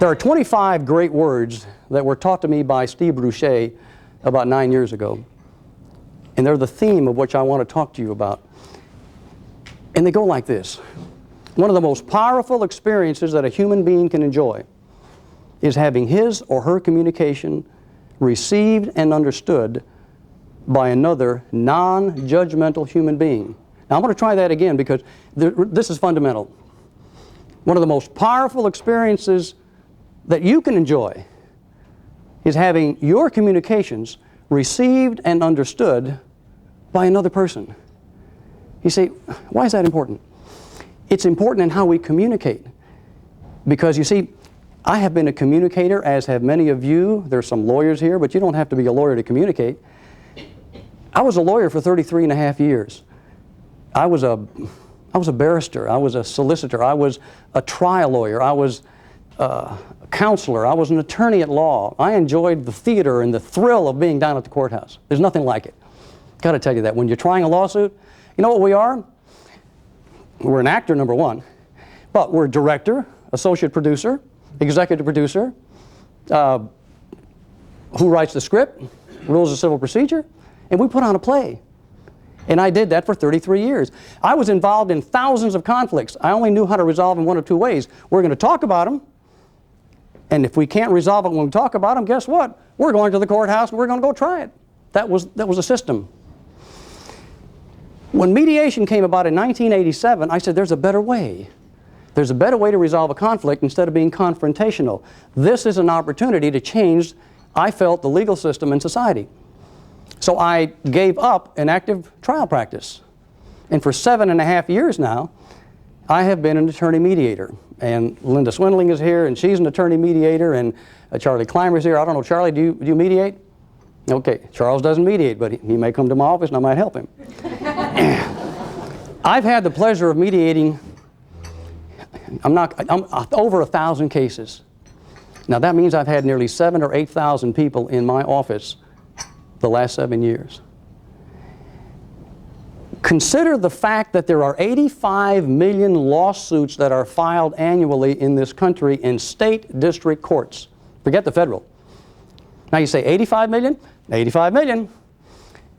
There are 25 great words that were taught to me by Steve Bruchet about 9 years ago. And they're the theme of which I want to talk to you about. And they go like this. One of the most powerful experiences that a human being can enjoy is having his or her communication received and understood by another non-judgmental human being. Now I'm going to try that again because this is fundamental. One of the most powerful experiences that you can enjoy is having your communications received and understood by another person. You say, why is that important? It's important in how we communicate. Because you see, I have been a communicator, as have many of you. There's some lawyers here, but you don't have to be a lawyer to communicate. I was a lawyer for 33 and a half years. I was a barrister. I was a solicitor. I was a trial lawyer. I was a counselor. I was an attorney at law. I enjoyed the theater and the thrill of being down at the courthouse. There's nothing like it. Got to tell you that. When you're trying a lawsuit, you know what we are? We're an actor, number one, but we're a director, associate producer, executive producer, who writes the script, rules of civil procedure, and we put on a play. And I did that for 33 years. I was involved in thousands of conflicts. I only knew how to resolve them one of two ways. We're going to talk about them, and if we can't resolve it when we talk about them, guess what? We're going to the courthouse and we're going to go try it. That was a system. When mediation came about in 1987, I said, there's a better way. There's a better way to resolve a conflict instead of being confrontational. This is an opportunity to change, I felt, the legal system in society. So I gave up an active trial practice. And for 7.5 years now, I have been an attorney mediator. And Linda Swindling is here, and she's an attorney mediator, and Charlie Clymer is here. I don't know, Charlie, do you mediate? Okay, Charles doesn't mediate, but he may come to my office and I might help him. I've had the pleasure of mediating, I'm over 1,000 cases. Now that means I've had nearly 7,000 or 8,000 people in my office the last 7 years. Consider the fact that there are 85 million lawsuits that are filed annually in this country in state district courts. Forget the federal. Now you say 85 million? 85 million.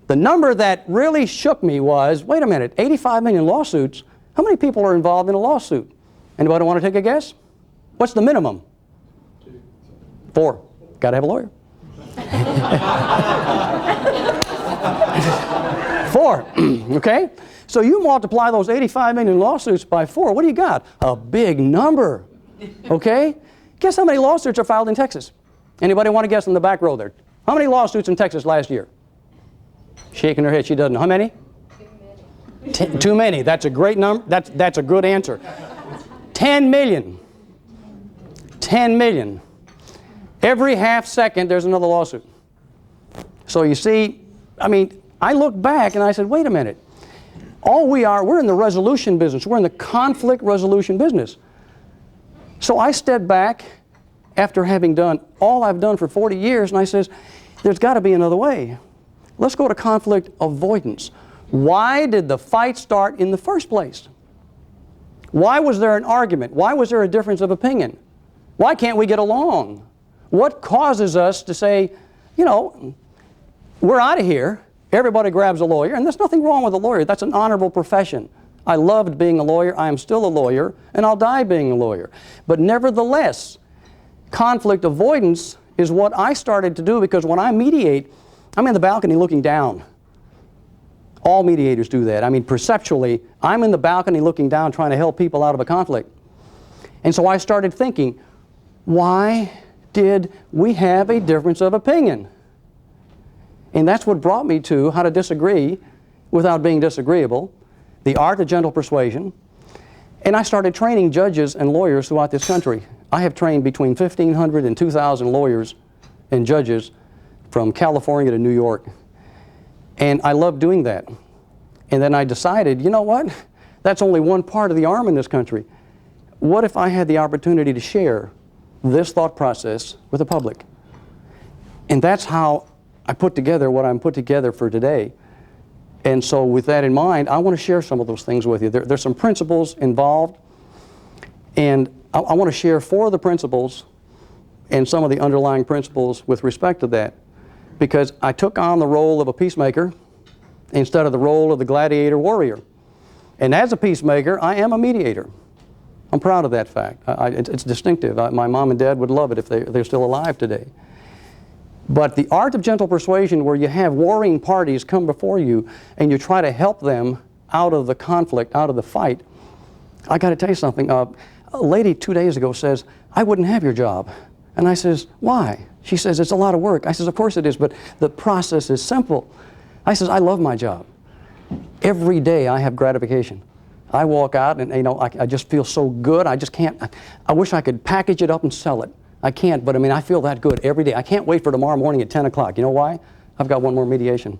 The number that really shook me was, wait a minute, 85 million lawsuits? How many people are involved in a lawsuit? Anybody want to take a guess? What's the minimum? 4. Got to have a lawyer. 4, okay? So you multiply those 85 million lawsuits by 4, what do you got? A big number, okay? Guess how many lawsuits are filed in Texas? Anybody want to guess in the back row there? How many lawsuits in Texas last year? Shaking her head, she doesn't know. How many? Too many. Too many. That's a great number. That's a good answer. 10 million. 10 million. Every half second there's another lawsuit. So you see, I mean, I look back and I said, wait a minute. We're in the resolution business. We're in the conflict resolution business. So I stepped back after having done all I've done for 40 years, and I says, there's got to be another way. Let's go to conflict avoidance. Why did the fight start in the first place? Why was there an argument? Why was there a difference of opinion? Why can't we get along? What causes us to say, you know, we're out of here, everybody grabs a lawyer, and there's nothing wrong with a lawyer. That's an honorable profession. I loved being a lawyer. I am still a lawyer, and I'll die being a lawyer. But nevertheless, conflict avoidance is what I started to do, because when I mediate, I'm in the balcony looking down. All mediators do that. I mean, perceptually, I'm in the balcony looking down trying to help people out of a conflict. And so I started thinking, why did we have a difference of opinion? And that's what brought me to how to disagree without being disagreeable, the art of gentle persuasion. And I started training judges and lawyers throughout this country. I have trained between 1,500 and 2,000 lawyers and judges from California to New York. And I love doing that. And then I decided, you know what? That's only one part of the arm in this country. What if I had the opportunity to share this thought process with the public? And that's how I put together what I'm put together for today. And so with that in mind, I want to share some of those things with you. There's some principles involved, and I want to share 4 of the principles and some of the underlying principles with respect to that. Because I took on the role of a peacemaker instead of the role of the gladiator warrior. And as a peacemaker, I am a mediator. I'm proud of that fact. It's distinctive. My mom and dad would love it if they're still alive today. But the art of gentle persuasion, where you have warring parties come before you and you try to help them out of the conflict, out of the fight. I got to tell you something. A lady 2 days ago says, "I wouldn't have your job." And I says, "Why?" She says, "It's a lot of work." I says, "Of course it is, but the process is simple." I says, "I love my job. Every day I have gratification. I walk out and, you know, I just feel so good. I just can't, I wish I could package it up and sell it. I can't, but I mean, I feel that good every day. I can't wait for tomorrow morning at 10 o'clock. You know why? I've got one more mediation.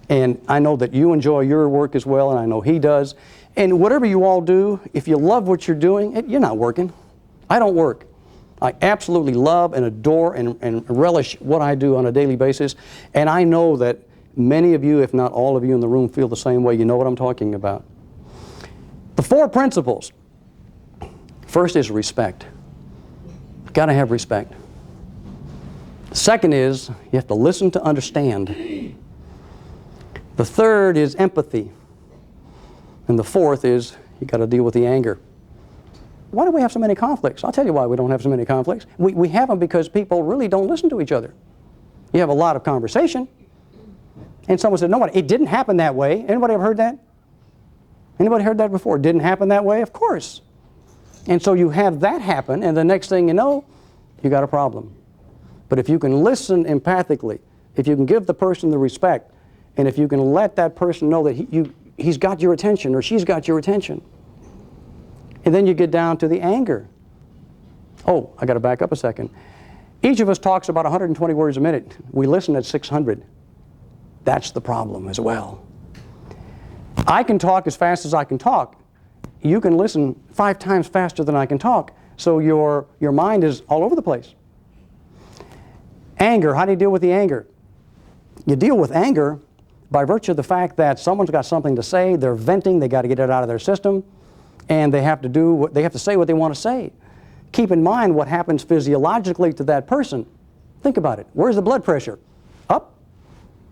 And I know that you enjoy your work as well, and I know he does. And whatever you all do, if you love what you're doing, you're not working. I don't work. I absolutely love and adore and relish what I do on a daily basis. And I know that many of you, if not all of you in the room, feel the same way. You know what I'm talking about. The 4 principles. First is respect. Got to have respect. Second is you have to listen to understand. The third is empathy. And the fourth is you got to deal with the anger. Why do we have so many conflicts? I'll tell you why we don't have so many conflicts. We have them because people really don't listen to each other. You have a lot of conversation, and someone said, "No, it didn't happen that way." Anybody ever heard that? Anybody heard that before? It didn't happen that way? Of course. And so you have that happen, and the next thing you know, you got a problem. But if you can listen empathically, if you can give the person the respect, and if you can let that person know that he's got your attention or she's got your attention, and then you get down to the anger. Oh, I got to back up a second. Each of us talks about 120 words a minute. We listen at 600. That's the problem as well. I can talk as fast as I can talk. You can listen 5 times faster than I can talk, so your mind is all over the place. Anger, how do you deal with the anger? You deal with anger by virtue of the fact that someone's got something to say, they're venting, they got to get it out of their system, and they have to say what they want to say. Keep in mind what happens physiologically to that person. Think about it. Where's the blood pressure? Up.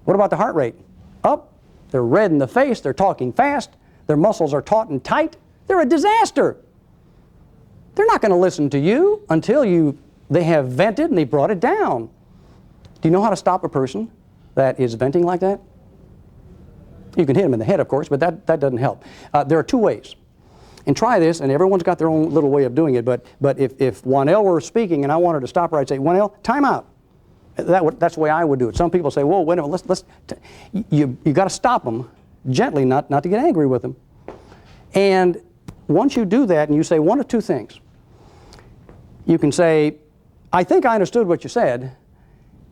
What about the heart rate? Up. They're red in the face, they're talking fast, their muscles are taut and tight. They're a disaster. They're not going to listen to you until they have vented and they brought it down. Do you know how to stop a person that is venting like that? You can hit them in the head, of course, but that doesn't help. There are 2 ways. And try this, and everyone's got their own little way of doing it, but if Juanelle were speaking and I wanted to stop her, I'd say, "Juanelle, time out." That's the way I would do it. Some people say, "Whoa, wait a minute, you got to stop them gently, not to get angry with them." And once you do that and you say one of 2 things, you can say, "I think I understood what you said.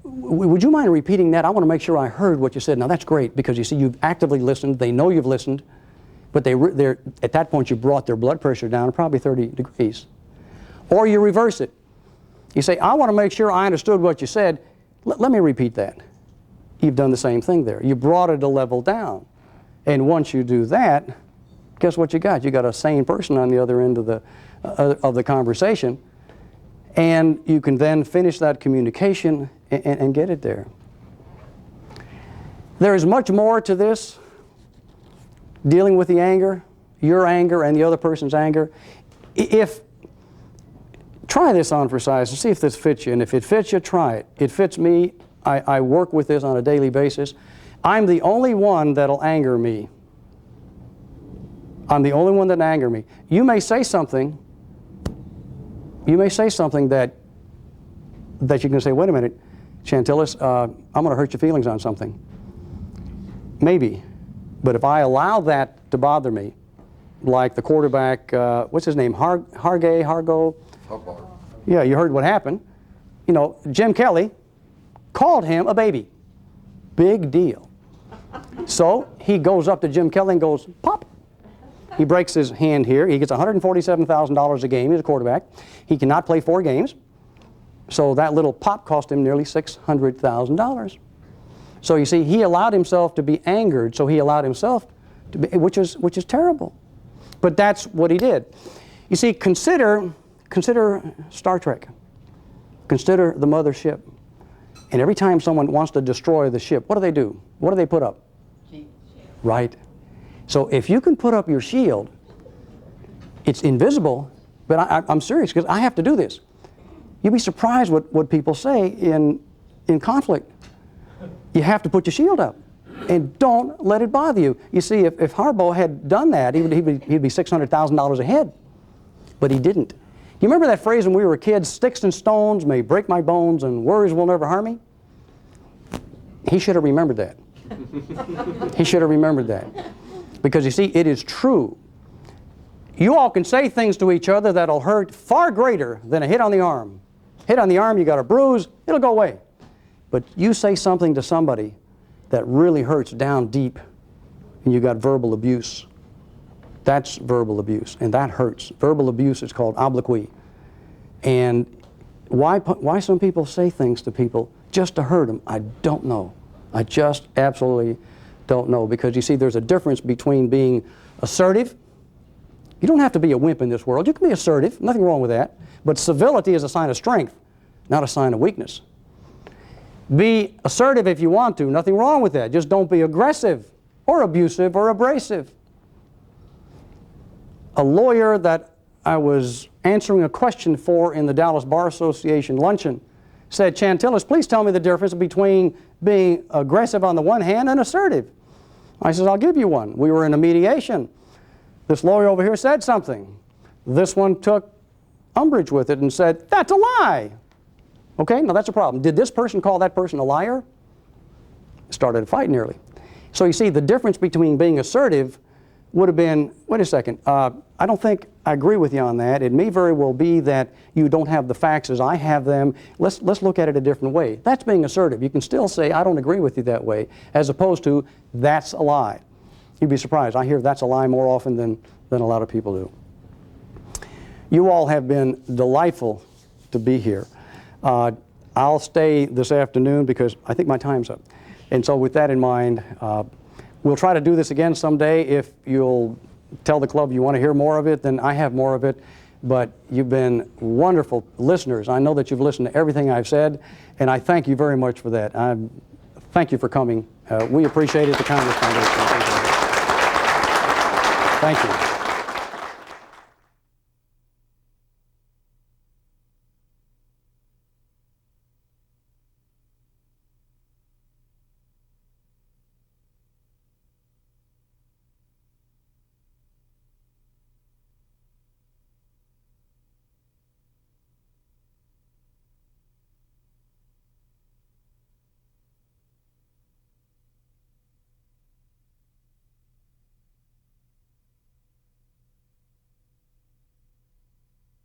Would you mind repeating that? I want to make sure I heard what you said." Now that's great, because you see you've actively listened, they know you've listened, but they're at that point you brought their blood pressure down probably 30 degrees. Or you reverse it. You say, "I want to make sure I understood what you said. Let me repeat that." You've done the same thing there. You brought it a level down. And once you do that, guess what you got? You got a sane person on the other end of the conversation, and you can then finish that communication and get it there. There is much more to this, dealing with the anger, your anger and the other person's anger. Try this on for size and see if this fits you, and if it fits you, try it. It fits me. I work with this on a daily basis. I'm the only one that'll anger me. I'm the only one that'll anger me. You may say something that you can say, "Wait a minute, Chantilis, I'm going to hurt your feelings on something." Maybe. But if I allow that to bother me, like the quarterback, what's his name, Hargo? Yeah, you heard what happened. You know, Jim Kelly called him a baby. Big deal. So he goes up to Jim Kelly and goes, "Pop." He breaks his hand here. He gets $147,000 a game. He's a quarterback. He cannot play 4 games. So that little pop cost him nearly $600,000. So you see, he allowed himself to be angered. So he allowed himself to be, which is terrible. But that's what he did. You see, consider Star Trek. Consider the mother ship. And every time someone wants to destroy the ship, what do? What do they put up? Right. So if you can put up your shield, it's invisible, but I'm serious because I have to do this. You'd be surprised what people say in conflict. You have to put your shield up and don't let it bother you. You see, if Harbaugh had done that, he'd be $600,000 ahead, but he didn't. You remember that phrase when we were kids, sticks and stones may break my bones and worries will never harm me? He should have remembered that. He should have remembered that. Because you see, it is true. You all can say things to each other that'll hurt far greater than a hit on the arm. Hit on the arm, you got a bruise, it'll go away. But you say something to somebody that really hurts down deep, and you got verbal abuse. That's verbal abuse, and that hurts. Verbal abuse is called obloquy. And why some people say things to people just to hurt them, I don't know. I just absolutely don't know. Because you see, there's a difference between being assertive. You don't have to be a wimp in this world. You can be assertive, nothing wrong with that. But civility is a sign of strength, not a sign of weakness. Be assertive if you want to, nothing wrong with that. Just don't be aggressive or abusive or abrasive. A lawyer that I was answering a question for in the Dallas Bar Association luncheon said, Chantilis, please tell me the difference between being aggressive on the one hand and assertive. I said, I'll give you one. We were in a mediation. This lawyer over here said something. This one took umbrage with it and said, that's a lie. Okay, now that's a problem. Did this person call that person a liar? Started a fight nearly. So you see, the difference between being assertive would have been, wait a second, I don't think I agree with you on that. It may very well be that you don't have the facts as I have them. Let's look at it a different way. That's being assertive. You can still say, I don't agree with you that way, as opposed to, that's a lie. You'd be surprised. I hear that's a lie more often than a lot of people do. You all have been delightful to be here. I'll stay this afternoon because I think my time's up. And so with that in mind, we'll try to do this again someday. If you'll tell the club you want to hear more of it, then I have more of it. But you've been wonderful listeners. I know that you've listened to everything I've said, and I thank you very much for that. Thank you for coming. We appreciate it, the Congress Foundation. Thank you.